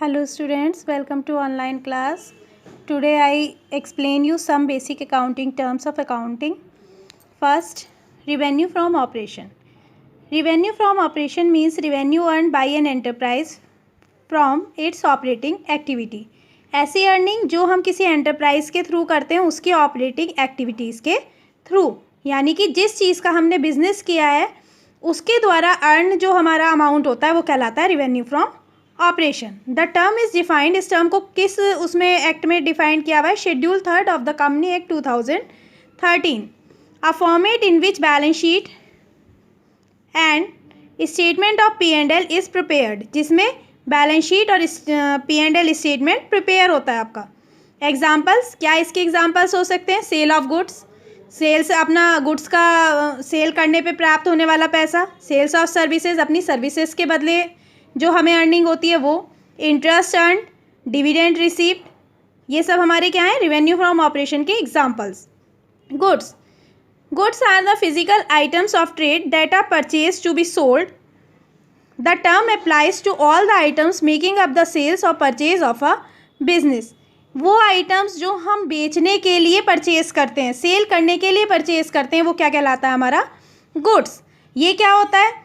Hello students, welcome to online class. Today I explain you some basic accounting terms of accounting. First, revenue from operation. Revenue from operation means revenue earned by an enterprise from its operating activity. ऐसी earning जो हम किसी enterprise के through करते हैं उसकी operating activities के through, यानी कि जिस चीज़ का हमने बिजनेस किया है उसके द्वारा अर्न जो हमारा अमाउंट होता है वो कहलाता है revenue from operation. The term is defined. इस टर्म को किस उसमें एक्ट में डिफाइन किया हुआ है? Schedule 3 of the company act 2013. A format in which balance sheet and statement of P&L is prepared, जिसमें बैलेंस शीट और P&L स्टेटमेंट प्रिपेयर होता है आपका. एग्जाम्पल्स, क्या इसके एग्जाम्पल्स हो सकते हैं? सेल ऑफ गुड्स, सेल्स अपना गुड्स का सेल करने पे प्राप्त होने वाला पैसा. सेल्स ऑफ सर्विसेज, अपनी सर्विसेज के बदले जो हमें अर्निंग होती है वो. इंटरेस्ट अर्न, डिविडेंड रिसीप्ट, ये सब हमारे क्या हैं? रेवेन्यू फ्रॉम ऑपरेशन के examples. Goods, goods are the physical items of trade that are purchase to be sold. The term applies to all the items making up the sales or purchase of a business. वो items जो हम बेचने के लिए purchase करते हैं, cell करने के लिए परचेज करते हैं, वो क्या कहलाता है? हमारा गुड्स. ये क्या होता है?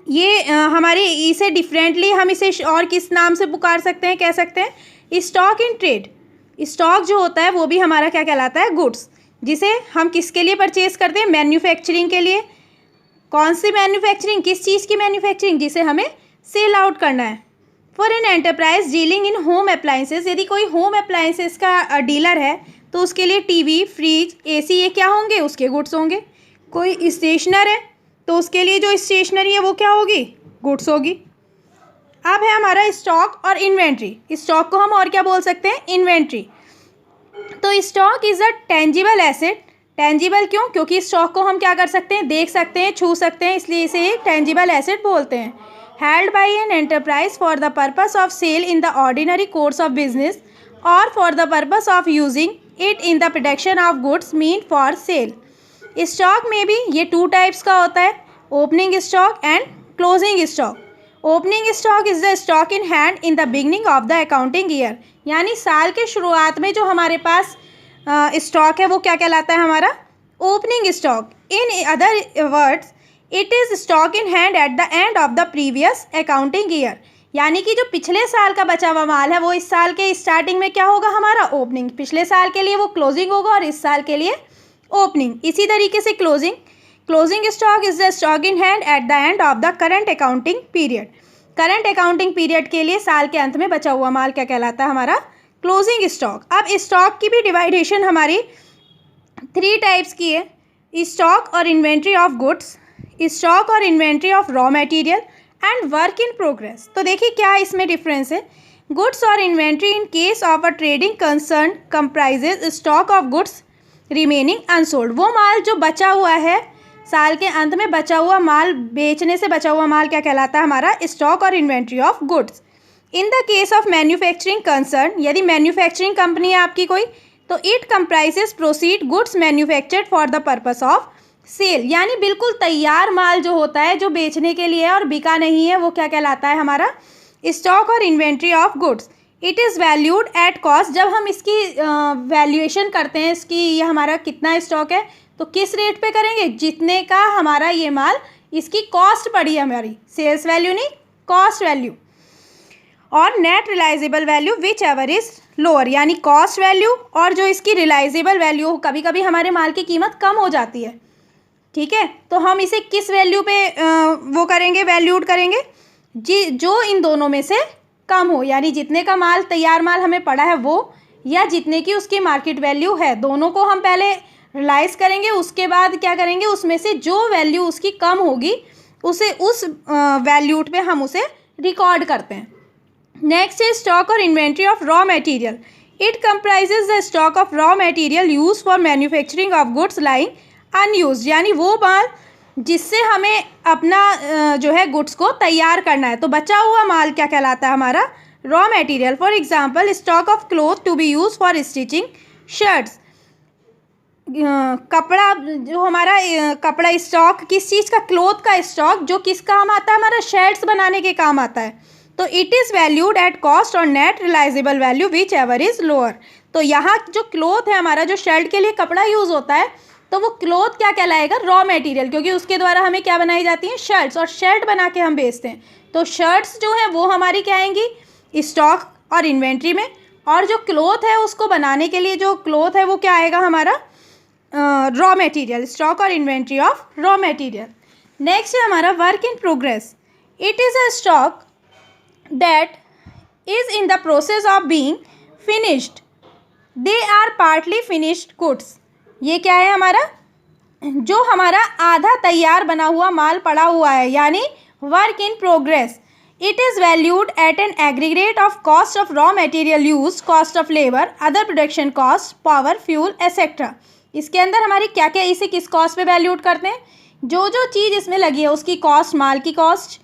ये हमारे इसे डिफरेंटली हम इसे और किस नाम से पुकार सकते हैं, कह सकते हैं स्टॉक इन ट्रेड. स्टॉक जो होता है वो भी हमारा क्या कहलाता है? गुड्स, जिसे हम किसके लिए परचेज करते हैं? मैन्युफैक्चरिंग के लिए. कौन सी मैन्युफैक्चरिंग? किस चीज़ की मैन्युफैक्चरिंग? जिसे हमें सेल आउट करना है. For an enterprise dealing in home appliances, यदि कोई होम अप्लाइंसेस का डीलर है तो उसके लिए टीवी, फ्रिज, एसी, ये क्या होंगे? उसके गुड्स होंगे. कोई स्टेशनर है तो उसके लिए जो स्टेशनरी है वो क्या होगी? गुड्स होगी. अब है हमारा स्टॉक और इन्वेंट्री. स्टॉक को हम और क्या बोल सकते हैं? इन्वेंट्री. तो stock is a tangible asset. Tangible क्यों? क्योंकि स्टॉक को हम क्या कर सकते हैं? देख सकते हैं, छू सकते हैं, इसलिए इसे एक टेंजिबल एसेट बोलते हैं. Held by an enterprise for the purpose of sale in the ordinary course of business और for the purpose of using it in the production of goods mean for sale. Stock में भी ये 2 types का होता है, opening stock and closing stock. Opening stock is the stock in hand in the beginning of the accounting year, यानी साल के शुरुआत में जो हमारे पास स्टॉक है वो क्या कहलाता है? हमारा opening stock. In other words it is stock in hand at the end of the previous accounting year, यानी कि जो पिछले साल का बचा हुआ माल है वो इस साल के स्टार्टिंग में क्या होगा? हमारा ओपनिंग. पिछले साल के लिए वो क्लोजिंग होगा और इस साल के लिए ओपनिंग. इसी तरीके से closing. Closing stock is the stock in hand at the end of the current accounting period. Current accounting period के लिए साल के अंत में बचा हुआ माल क्या कहलाता है? हमारा क्लोजिंग स्टॉक. अब स्टॉक की भी डिवाइडेशन हमारी 3 टाइप्स की है. स्टॉक और इन्वेंट्री ऑफ गुड्स, स्टॉक और inventory of raw material and work in progress. तो देखिए क्या इसमें डिफरेंस है. गुड्स और inventory in case of a trading concern comprises stock of goods remaining unsold. वो माल जो बचा हुआ है, साल के अंत में बचा हुआ माल, बेचने से बचा हुआ माल क्या कहलाता है? हमारा स्टॉक और inventory of goods. In the case of manufacturing concern, यदि मैन्युफैक्चरिंग कंपनी है आपकी कोई, तो it comprises proceed goods manufactured for the purpose of sale, यानी बिल्कुल तैयार माल जो होता है, जो बेचने के लिए और बिका नहीं है, वो क्या कहलाता है? हमारा स्टॉक और inventory of goods. It is valued at cost. जब हम इसकी वैल्यूएशन करते हैं, इसकी ये हमारा कितना स्टॉक है, तो किस रेट पे करेंगे? जितने का हमारा ये माल, इसकी कॉस्ट पड़ी है हमारी, सेल्स वैल्यू नहीं, कॉस्ट वैल्यू. और net realisable value whichever is lower, यानी कॉस्ट वैल्यू और जो इसकी रिलाइजेबल वैल्यू. कभी कभी हमारे माल की कीमत कम हो जाती है, ठीक है, तो हम इसे किस वैल्यू पे वो करेंगे? वैल्यूड करेंगे जो इन दोनों में से कम हो, यानी जितने का माल, तैयार माल हमें पड़ा है वो, या जितने की उसकी मार्केट वैल्यू है. दोनों को हम पहले रियलाइज़ करेंगे, उसके बाद क्या करेंगे? उसमें से जो वैल्यू उसकी कम होगी उसे उस वैल्यूड पे हम उसे रिकॉर्ड करते हैं. नेक्स्ट है स्टॉक और inventory of raw material. It comprises the stock of raw material use for manufacturing of goods lying unused, यानी वो माल जिससे हमें अपना जो है गुड्स को तैयार करना है, तो बचा हुआ माल क्या कहलाता है? हमारा raw material. For example stock of cloth to be use for stitching shirts. कपड़ा जो हमारा कपड़ा स्टॉक, किस चीज़ का? क्लोथ का स्टॉक, जो किस काम आता है? हमारा शर्ट्स बनाने के काम आता है. तो it is valued at cost और net realisable value whichever is lower. तो यहाँ जो क्लोथ है हमारा, जो शर्ट के लिए कपड़ा यूज़ होता है, तो वो क्लोथ क्या कहलाएगा, रॉ मटेरियल, क्योंकि उसके द्वारा हमें क्या बनाई जाती हैं, शर्ट्स, और शर्ट बना के हम बेचते हैं। तो शर्ट्स जो है वो हमारी क्या आएंगी स्टॉक और इन्वेंट्री में, और जो क्लोथ है उसको बनाने के लिए जो क्लोथ है वो क्या आएगा हमारा रॉ मटेरियल, स्टॉक और inventory of raw material. Next है हमारा work in progress. It is a stock that is in the process of being finished, they are partly finished goods. ये क्या है हमारा, जो हमारा आधा तैयार बना हुआ माल पड़ा हुआ है, यानी work in progress. It is valued eight an aggregate of cost of raw material use, cost of labour, other production cost, power, fuel etcetera. इसके अंदर हमारी क्या क्या, इसे किस कॉस्ट पे वैल्यूड करते हैं, जो जो चीज़ इसमें लगी है उसकी कॉस्ट, माल की कॉस्ट,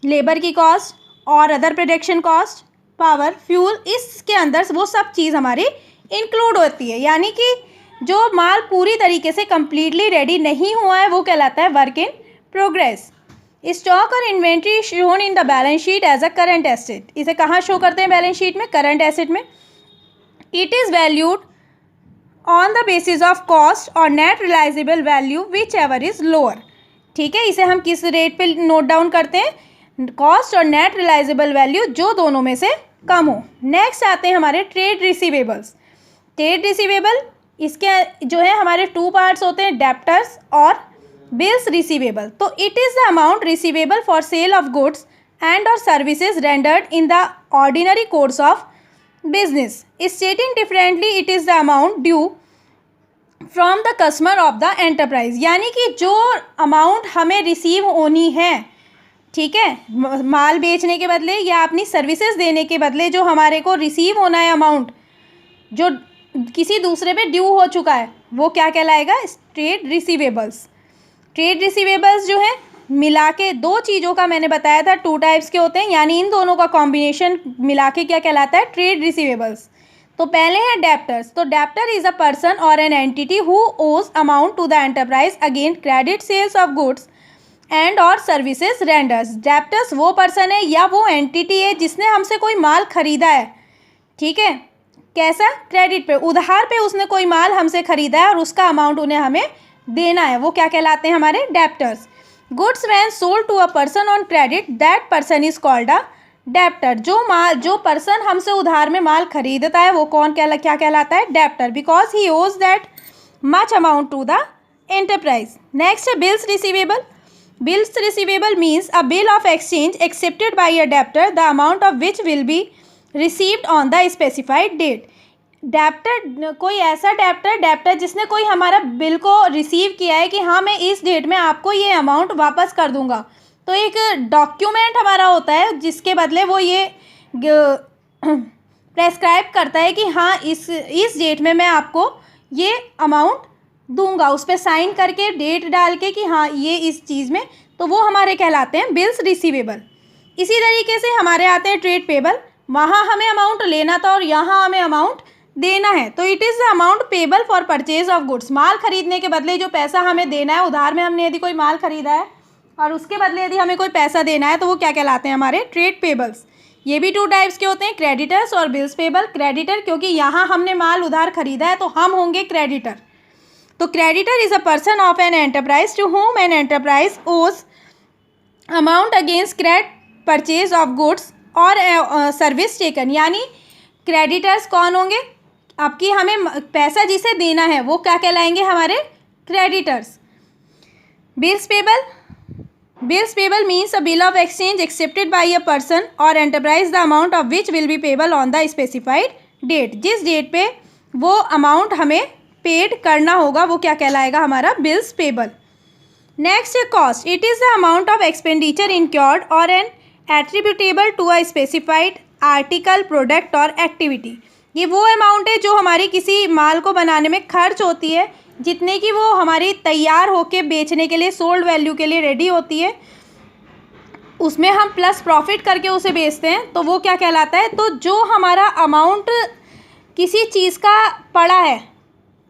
लेबर की कॉस्ट और other production cost, power, fuel, इसके अंदर वो सब चीज़ हमारी इंक्लूड होती है। यानी कि जो माल पूरी तरीके से कम्प्लीटली रेडी नहीं हुआ है वो कहलाता है वर्क इन प्रोग्रेस। स्टॉक और inventory shown in the balance sheet as a current asset. इसे कहाँ शो करते हैं बैलेंस शीट में, करंट एसेट में। It is valued on the basis of cost और net realisable value whichever is lower. ठीक है, इसे हम किस रेट पे नोट डाउन करते हैं, कॉस्ट और नेट रिलाइजेबल वैल्यू जो दोनों में से कम हो। नेक्स्ट आते हैं हमारे ट्रेड रिसीवेबल्स। ट्रेड रिसीवेबल, इसके जो है हमारे टू पार्ट्स होते हैं, डेप्टर्स और बिल्स रिसीवेबल। तो it is the amount receivable for sale of goods and और services rendered in the ordinary course of business. Stating differently, it is the amount due from the customer of the enterprise. यानी कि जो amount हमें receive होनी है, ठीक है, माल बेचने के बदले या अपनी सर्विसेज देने के बदले जो हमारे को रिसीव होना है अमाउंट, जो किसी दूसरे पे ड्यू हो चुका है, वो क्या कहलाएगा, ट्रेड रिसीवेबल्स। ट्रेड रिसीवेबल्स जो है मिला के दो चीज़ों का मैंने बताया था, टू टाइप्स के होते हैं, यानी इन दोनों का कॉम्बिनेशन मिला के क्या कहलाता है, ट्रेड रिसीवेबल्स। तो पहले है डेप्टर्स। तो debtor is a person or an entity who owes amount to the enterprise against credit sales of goods and और सर्विसेज रेंडर्स। डेप्टर्स वो पर्सन है या वो एंटिटी है जिसने हमसे कोई माल खरीदा है, ठीक है, कैसा, क्रेडिट पे, उधार पे उसने कोई माल हमसे खरीदा है और उसका अमाउंट उन्हें हमें देना है, वो क्या कहलाते हैं हमारे debtors. Goods when sold to a person on credit, that person is called a debtor. जो पर्सन हमसे उधार में माल खरीदता है वो क्या कहलाता है, debtor, because he owes that much amount to the enterprise. Next है bills receivable. Bills receivable means a bill of exchange accepted by a debtor, the amount of which will be received on the specified date. Debtor, कोई ऐसा debtor जिसने कोई हमारा bill को receive किया है कि हाँ मैं इस डेट में आपको ये अमाउंट वापस कर दूंगा, तो एक डॉक्यूमेंट हमारा होता है जिसके बदले वो ये प्रेस्क्राइब करता है कि हाँ इस डेट में मैं आपको ये अमाउंट दूंगा, उस पर साइन करके डेट डाल के कि हाँ ये इस चीज़ में, तो वो हमारे कहलाते हैं बिल्स रिसीवेबल। इसी तरीके से हमारे आते हैं ट्रेड पेबल। वहाँ हमें अमाउंट लेना था और यहाँ हमें अमाउंट देना है, तो it is the amount payable for purchase of goods. माल खरीदने के बदले जो पैसा हमें देना है, उधार में हमने यदि कोई माल खरीदा है और उसके बदले यदि हमें कोई पैसा देना है, तो वो क्या कहलाते हैं हमारे ट्रेड पेबल्स। ये भी टू टाइप्स के होते हैं, क्रेडिटर्स और बिल्स पेबल। क्रेडिटर, क्योंकि यहाँ हमने माल उधार खरीदा है तो हम होंगे क्रेडिटर। तो creditor is a person of an enterprise to whom an enterprise owes amount against credit purchase of goods और सर्विस टेकन। यानी क्रेडिटर्स कौन होंगे, आपकी हमें पैसा जिसे देना है वो क्या कहलाएंगे हमारे creditors. Bills payable, bills payable means a bill of exchange accepted by a person और enterprise the amount of which will be payable on the specified date. जिस डेट पे वो अमाउंट हमें पेड करना होगा वो क्या कहलाएगा हमारा बिल्स पेबल। नेक्स्ट है cost. It is the amount of expenditure incurred or an attributable to a specified article, product or activity. ये वो अमाउंट है जो हमारी किसी माल को बनाने में खर्च होती है, जितने की वो हमारी तैयार होके बेचने के लिए, सोल्ड वैल्यू के लिए रेडी होती है, उसमें हम प्लस प्रॉफिट करके उसे बेचते हैं, तो वो क्या कहलाता है। तो जो हमारा अमाउंट किसी चीज़ का पड़ा है,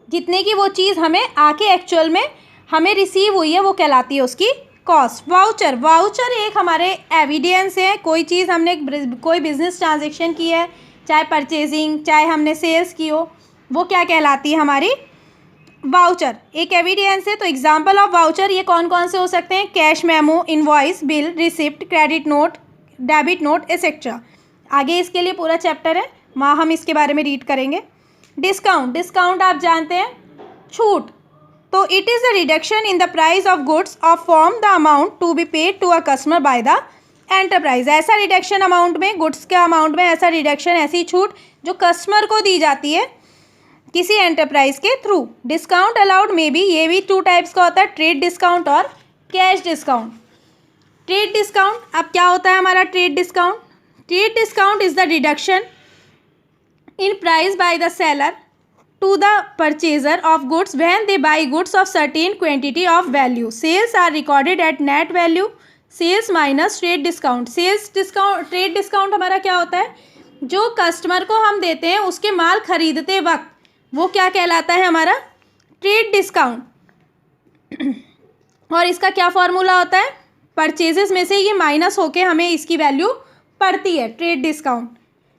जितने की वो चीज़ हमें आके एक्चुअल में हमें रिसीव हुई है, वो कहलाती है उसकी कॉस्ट। वाउचर, वाउचर एक हमारे एविडेंस है, कोई चीज़ हमने कोई बिजनेस ट्रांजेक्शन की है, चाहे परचेजिंग चाहे हमने सेल्स की हो, वो क्या कहलाती है हमारी वाउचर, एक एविडेंस है। तो एग्जांपल ऑफ वाउचर ये कौन कौन से हो सकते हैं, cash memo, invoice, bill, receipt, credit note, debit note etcetera. आगे इसके लिए पूरा चैप्टर है, वहाँ हम इसके बारे में रीड करेंगे। डिस्काउंट, डिस्काउंट आप जानते हैं छूट, तो it is the reduction in the price of goods of form the amount to be paid to a customer by the enterprise. ऐसा रिडक्शन अमाउंट में, गुड्स के अमाउंट में ऐसा रिडक्शन, ऐसी छूट जो कस्टमर को दी जाती है किसी एंटरप्राइज के थ्रू। डिस्काउंट अलाउड में भी, ये भी 2 टाइप्स का होता है, ट्रेड डिस्काउंट और कैश डिस्काउंट। ट्रेड डिस्काउंट, अब क्या होता है हमारा trade discount? Trade discount is the reduction in price by the seller to the purchaser of goods when they buy goods of certain quantity of value. Sales are recorded at net value. Sales minus trade discount. Sales discount, trade discount हमारा क्या होता है, जो customer को हम देते हैं उसके माल खरीदते वक्त, वो क्या कहलाता है हमारा ट्रेड डिस्काउंट। और इसका क्या फॉर्मूला होता है, परचेजेस में से ये माइनस होके हमें इसकी वैल्यू पड़ती है, ट्रेड डिस्काउंट।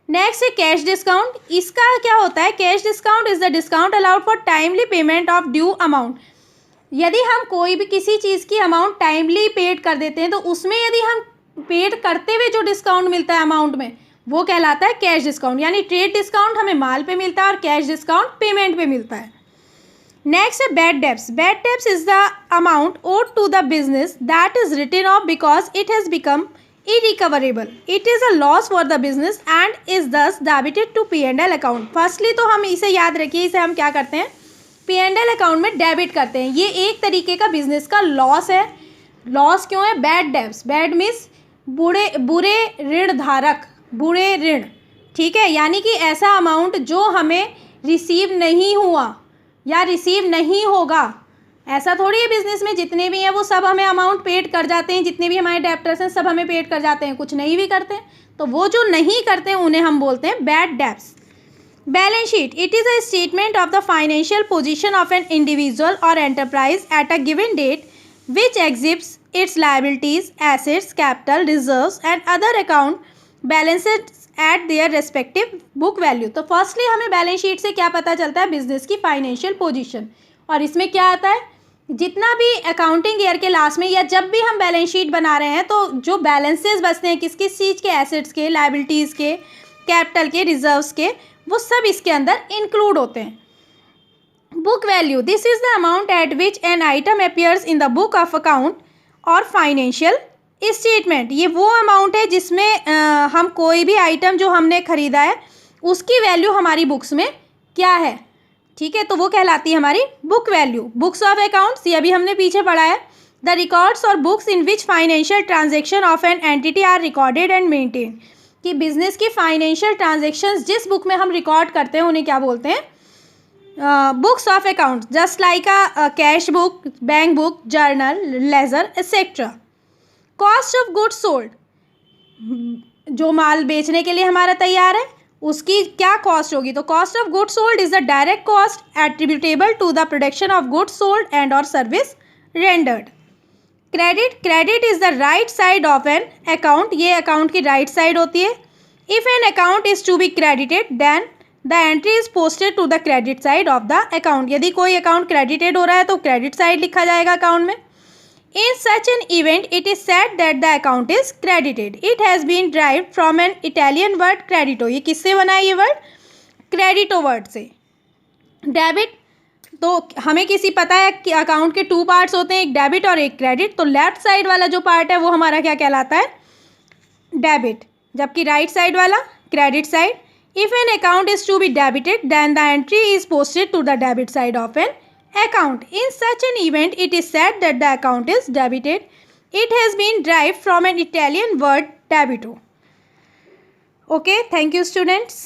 नेक्स्ट है कैश डिस्काउंट। इसका क्या होता है, cash discount is the discount allowed for timely payment of due amount. यदि हम कोई भी किसी चीज़ की अमाउंट टाइमली पेड कर देते हैं, तो उसमें यदि हम पेड करते हुए जो डिस्काउंट मिलता है अमाउंट में, वो कहलाता है कैश डिस्काउंट। यानी ट्रेड डिस्काउंट हमें माल पे मिलता है और कैश डिस्काउंट पेमेंट पे मिलता है। नेक्स्ट है bad debts. Bad debts is the amount owed to the business that is written off because it has become irrecoverable. It is a loss for the business and is thus debited to P&L account. Firstly तो हम इसे याद रखिए, इसे हम क्या करते हैं, P&L अकाउंट में डेबिट करते हैं। ये एक तरीके का बिजनेस का लॉस है। लॉस क्यों है? बैड डेब्ट्स, बैड मीन्स बुरे ऋण धारक, बुरे ऋण, ठीक है। यानी कि ऐसा अमाउंट जो हमें रिसीव नहीं हुआ या रिसीव नहीं होगा। ऐसा थोड़ी है बिजनेस में जितने भी हैं वो सब हमें अमाउंट पेड कर जाते हैं, जितने भी हमारे डेब्टर्स हैं सब हमें पेड कर जाते हैं, कुछ नहीं भी करते हैं। तो वो जो नहीं करते हैं उन्हें हम बोलते हैं bad debts. Balance sheet, it is a statement of the financial position of an individual or enterprise at a given date which exhibits its liabilities, assets, capital, reserves and other account balances at their respective book value. तो firstly हमें balance sheet से क्या पता चलता है, business की financial position. और इसमें क्या आता है, जितना भी अकाउंटिंग ईयर के लास्ट में या जब भी हम बैलेंस शीट बना रहे हैं, तो जो बैलेंसेस बचते हैं किस किस चीज़ के, एसेट्स के, लायबिलिटीज़ के, कैपिटल के, रिजर्व्स के, वो सब इसके अंदर इंक्लूड होते हैं। Book value, this is the amount at which an item appears in the book of account और फाइनेंशियल स्टेटमेंट। ये वो अमाउंट है जिसमें हम कोई भी आइटम जो हमने ख़रीदा है उसकी वैल्यू हमारी बुक्स में क्या है, ठीक है, तो वो कहलाती है हमारी book value. Books of accounts, ये अभी हमने पीछे पढ़ा है, the records or books in which financial transaction of an entity are recorded and maintain. कि बिजनेस की फाइनेंशियल ट्रांजेक्शन्स जिस बुक में हम रिकॉर्ड करते हैं उन्हें क्या बोलते हैं, books of accounts, just like a cash book, bank book, journal, ledger etcetera. Cost of goods sold, जो माल बेचने के लिए हमारा तैयार है उसकी क्या कॉस्ट होगी, तो cost of goods sold is the direct cost attributable to the production of goods sold and or service rendered. Credit, credit is the right side of an account, ये अकाउंट की राइट साइड होती है। If an account is to be credited then the entry is posted to the credit side of the account. यदि कोई account credited हो रहा है तो क्रेडिट साइड लिखा जाएगा अकाउंट में। In such an event, it is said that the account is credited. It has been derived from an Italian word credito. ये किससे बना है ये वर्ड, क्रेडिटो वर्ड से। डेबिट, तो हमें किसी पता है कि अकाउंट के 2 पार्ट्स होते हैं, एक डेबिट और एक क्रेडिट। तो लेफ्ट साइड वाला जो पार्ट है वो हमारा क्या कहलाता है, डेबिट, जबकि राइट साइड वाला credit side. If an account is to be debited then the entry is posted to the debit side of an account. In such an event, it is said that the account is debited. It has been derived from an Italian word debito. Okay, thank you students.